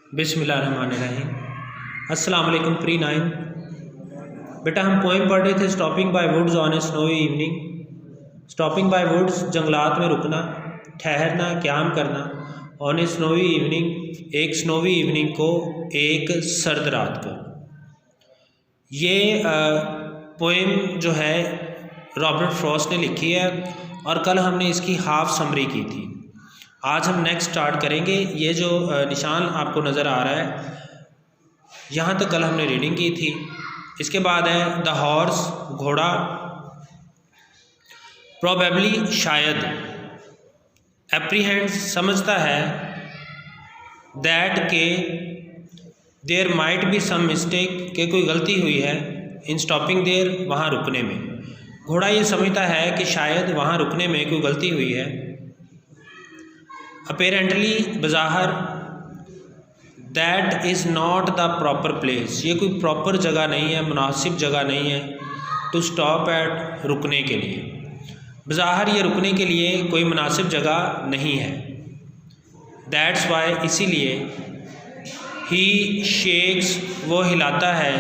बिस्मिल्लाहिर्रहमानिर्रहीम। अस्सलाम वालेकुम प्री 9। बेटा हम पोइम पढ़ रहे थे stopping by woods on a snowy evening. Stopping by woods जंगलात में रुकना, ठहरना, क़याम करना। ऑन ए स्नोवी इवनिंग, एक स्नोवी इवनिंग को, एक सर्द रात को। ये पोइम जो है रॉबर्ट फ्रॉस्ट ने लिखी है और कल हमने इसकी हाफ समरी की थी। आज हम नेक्स्ट स्टार्ट करेंगे। ये जो निशान आपको नज़र आ रहा है, यहाँ तक कल हमने रीडिंग की थी। इसके बाद है द हॉर्स, घोड़ा। प्रोबेबली शायद, एप्रीहेंड्स समझता है, दैट के there might be some mistake के कोई गलती हुई है, इन स्टॉपिंग देयर वहाँ रुकने में। घोड़ा ये समझता है कि शायद वहाँ रुकने में कोई गलती हुई है। अपेरेंटली बज़ाहिर, that is not the proper place, ये कोई प्रॉपर जगह नहीं है, मुनासिब जगह नहीं है टू स्टॉप एट, रुकने के लिए। बज़ाहिर ये रुकने के लिए कोई मुनासिब जगह नहीं है। दैट्स वाई, इसीलिए, ही शेक्स, वो हिलाता है,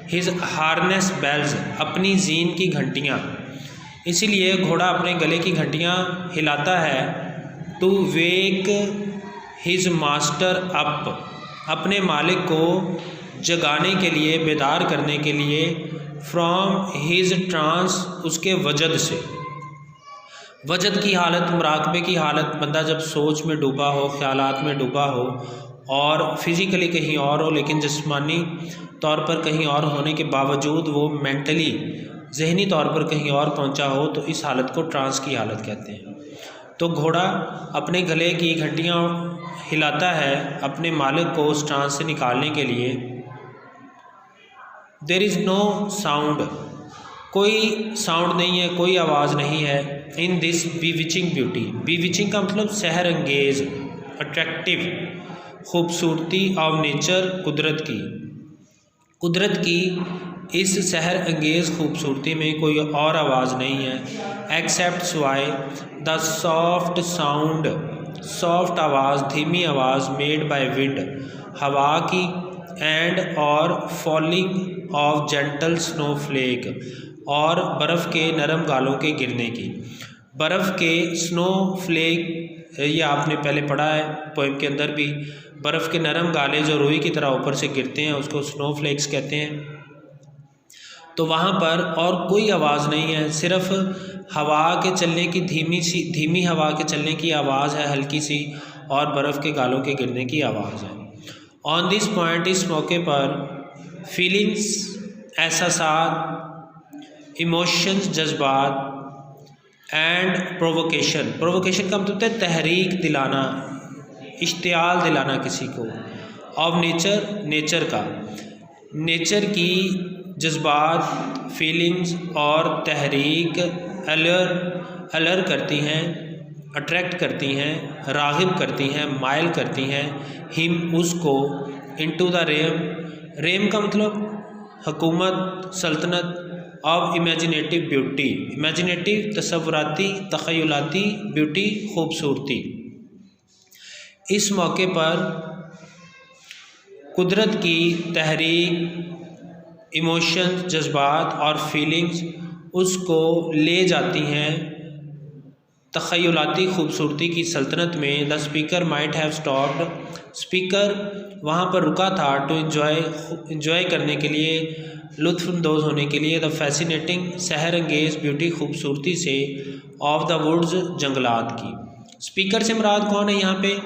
हिज हार्नेस बेल्स, अपनी जीन की घंटियाँ। इसीलिए घोड़ा अपने गले की घंटियाँ हिलाता है, to wake his master up, अपने मालिक को जगाने के लिए, बेदार करने के लिए, फ्रॉम हिज ट्रांस, उसके वजद से। वजद की हालत, मुराकबे की हालत, बंदा जब सोच में डूबा हो, ख्यालात में डूबा हो और फिज़िकली कहीं और हो लेकिन जिस्मानी तौर पर कहीं और होने के बावजूद वो मेंटली, जहनी तौर पर कहीं और पहुंचा हो, तो इस हालत को ट्रांस की हालत कहते हैं। तो घोड़ा अपने गले की घंटियाँ हिलाता है अपने मालिक को उस ट्रांस से निकालने के लिए। देयर इज़ नो साउंड, कोई साउंड नहीं है, कोई आवाज़ नहीं है। इन दिस बीविचिंग ब्यूटी, बीविचिंग का मतलब सहर अंगेज, अट्रैक्टिव, खूबसूरती ऑफ नेचर, कुदरत की इस सहर अंगेज़ खूबसूरती में कोई और आवाज़ नहीं है, एक्सेप्ट सिवाय द सॉफ्ट साउंड, सॉफ्ट आवाज़, धीमी आवाज़, मेड बाय विंड, हवा की, एंड और फॉलिंग ऑफ जेंटल स्नोफ्लेक, और बर्फ़ के नरम गालों के गिरने की। बर्फ़ के स्नोफ्लेक, ये आपने पहले पढ़ा है पोइम के अंदर भी। बर्फ़ के नरम गाले जो रुई की तरह ऊपर से गिरते हैं उसको स्नोफ्लेक्स कहते हैं। तो वहाँ पर और कोई आवाज़ नहीं है, सिर्फ हवा के चलने की धीमी हवा के चलने की आवाज़ है हल्की सी, और बर्फ़ के गालों के गिरने की आवाज़ है। ऑन दिस पॉइंट, इस मौके पर, फीलिंग्स, एहसासात, इमोशंस, जज्बात, एंड प्रोवोकेशन, प्रोवोकेशन का मतलब है तहरीक दिलाना, इश्तियाल दिलाना किसी को, ऑफ नेचर, नेचर का, नेचर की जज्बात, फीलिंग्स और तहरीक अलर करती हैं, अट्रैक्ट करती हैं, राग़िब करती हैं, माइल करती हैं, हिम, उसको, इनटू द रेम का मतलब हुकूमत, सल्तनत, ऑफ इमेजिनेटिव ब्यूटी, इमेजिनेटिव, तसव्वुराती, तख़य्युलाती, ब्यूटी, खूबसूरती। इस मौके पर कुदरत की तहरीक, इमोशंस, जज्बात और फीलिंग्स उसको ले जाती हैं तख़य्युलाती खूबसूरती की सल्तनत में। The speaker might have stopped, speaker वहाँ पर रुका था, टू इन्जॉय करने के लिए, लुत्फ़अंदोज़ होने के लिए, द फैसिनेटिंग, सहर अंगेज़ ब्यूटी, खूबसूरती से, ऑफ द वुड्स, जंगलात की। स्पीकर से मुराद कौन है यहाँ पे?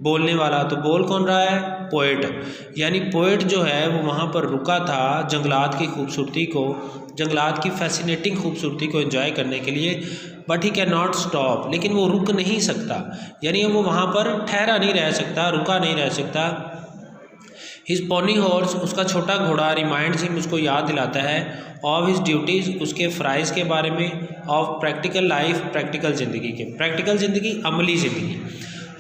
बोलने वाला। तो बोल कौन रहा है? पोएट। यानी पोएट जो है वो वहाँ पर रुका था जंगलात की खूबसूरती को, जंगलात की फैसिनेटिंग खूबसूरती को एंजॉय करने के लिए, but he can not stop, लेकिन वो रुक नहीं सकता, यानी वो वहाँ पर ठहरा नहीं रह सकता, रुका नहीं रह सकता। हिज पोनी हॉर्स, उसका छोटा घोड़ा, रिमाइंड्स हिम, उसको याद दिलाता है, ऑफ हिज ड्यूटीज़, उसके फ़राइज़ के बारे में, ऑफ प्रैक्टिकल लाइफ, प्रैक्टिकल ज़िंदगी के, प्रैक्टिकल ज़िंदगी, अमली ज़िंदगी,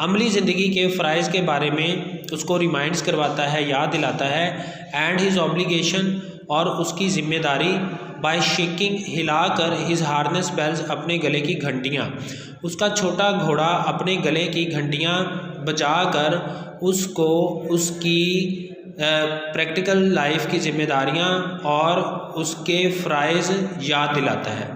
अमली ज़िंदगी के फ़राइज़ के बारे में उसको रिमाइंड्स करवाता है, याद दिलाता है। एंड हिज ऑब्लिगेशन, और उसकी ज़िम्मेदारी, बाय शेकिंग, हिलाकर, हिज हार्नेस बेल्स, अपने गले की घंटियाँ, उसका छोटा घोड़ा अपने गले की घंटियाँ बजा कर उसको उसकी प्रैक्टिकल लाइफ की जिम्मेदारियां और उसके फ़राइज़ याद दिलाता है।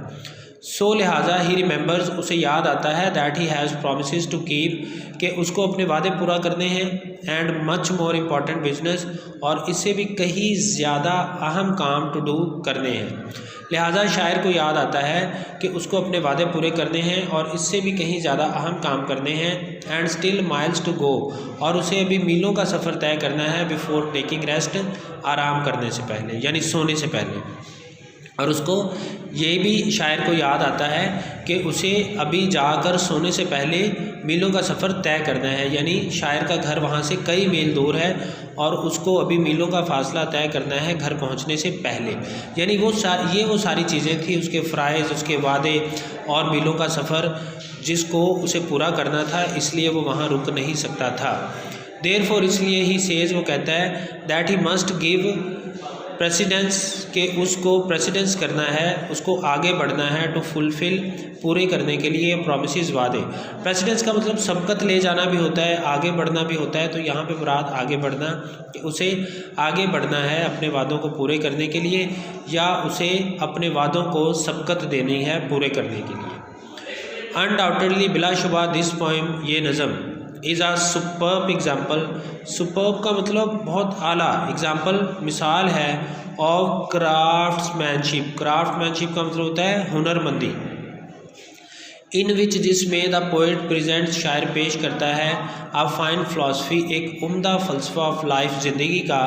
सो लिहाजा ही रिमेंबर्स, उसे याद आता है that he has promises to keep, कि उसको अपने वादे पूरा करने हैं, and much more important business, और इससे भी कहीं ज़्यादा अहम काम टू डू करने हैं। लिहाजा शायर को याद आता है कि उसको अपने वादे पूरे करने हैं और इससे भी कहीं ज़्यादा अहम काम करने हैं। And still miles to go, और उसे अभी मीलों का सफ़र तय करना है बिफोर टेकिंग रेस्ट, आराम करने से पहले यानी सोने से पहले। और उसको ये भी शायर को याद आता है कि उसे अभी जाकर सोने से पहले मीलों का सफ़र तय करना है, यानी शायर का घर वहाँ से कई मील दूर है और उसको अभी मीलों का फासला तय करना है घर पहुँचने से पहले। यानी वो सारी चीज़ें थी, उसके फ़राइज़, उसके वादे और मीलों का सफ़र जिसको उसे पूरा करना था, इसलिए वो वहाँ रुक नहीं सकता था। देयरफॉर, इसलिए ही सेज, वो कहता है that he must give precedence, के उसको प्रेसिडेंस करना है, उसको आगे बढ़ना है, टू फुलफ़िल, पूरे करने के लिए, प्रोमिसेस, वादे। प्रेसिडेंस का मतलब सबकत ले जाना भी होता है, आगे बढ़ना भी होता है, तो यहाँ पे मुराद आगे बढ़ना, कि उसे आगे बढ़ना है अपने वादों को पूरे करने के लिए, या उसे अपने वादों को सबकत देनी है पूरे करने के लिए। अनडाउटेडली, बिलाशुबा, दिस पोएम, ये नज़म, is a superb example. Superb का मतलब बहुत आला, एग्ज़ाम्पल मिसाल है, ऑफ क्राफ्ट्समैनशिप। क्राफ्ट्समैनशिप का मतलब होता है हुनरमंदी। इन विच, जिसमें द पोइट प्रेजेंट, शायर पेश करता है, आ फाइन फ़िलासफ़ी, एक उम्दा फ़लसफ़ा ऑफ लाइफ, ज़िंदगी का,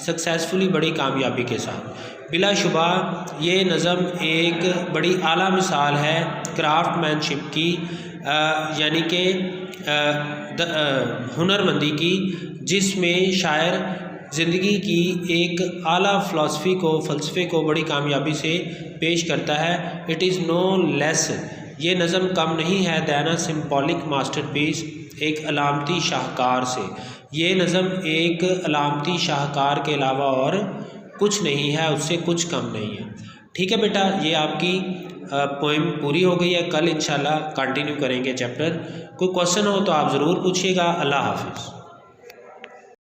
सक्सेसफुली, बड़ी कामयाबी के साथ। बिलाशुबा ये नज़म एक बड़ी आला मिसाल है क्राफ्टमैनशिप की, यानी कि हुनरमंदी की, जिसमें शायर ज़िंदगी की एक आला फ़िलासफ़ी को, फ़लसफ़े को बड़ी कामयाबी से पेश करता है। इट इज़ नो लेस, ये नज़म कम नहीं है, दैन अ सिम्बॉलिक मास्टरपीस, एक अलामती शाहकार से। ये नज़म एक अलामती शाहकार के अलावा और कुछ नहीं है, उससे कुछ कम नहीं है। ठीक है बेटा, ये आपकी पोएम पूरी हो गई है। कल इंशाल्लाह कंटिन्यू करेंगे चैप्टर। कोई क्वेश्चन हो तो आप ज़रूर पूछिएगा। अल्लाह हाफ़िज़।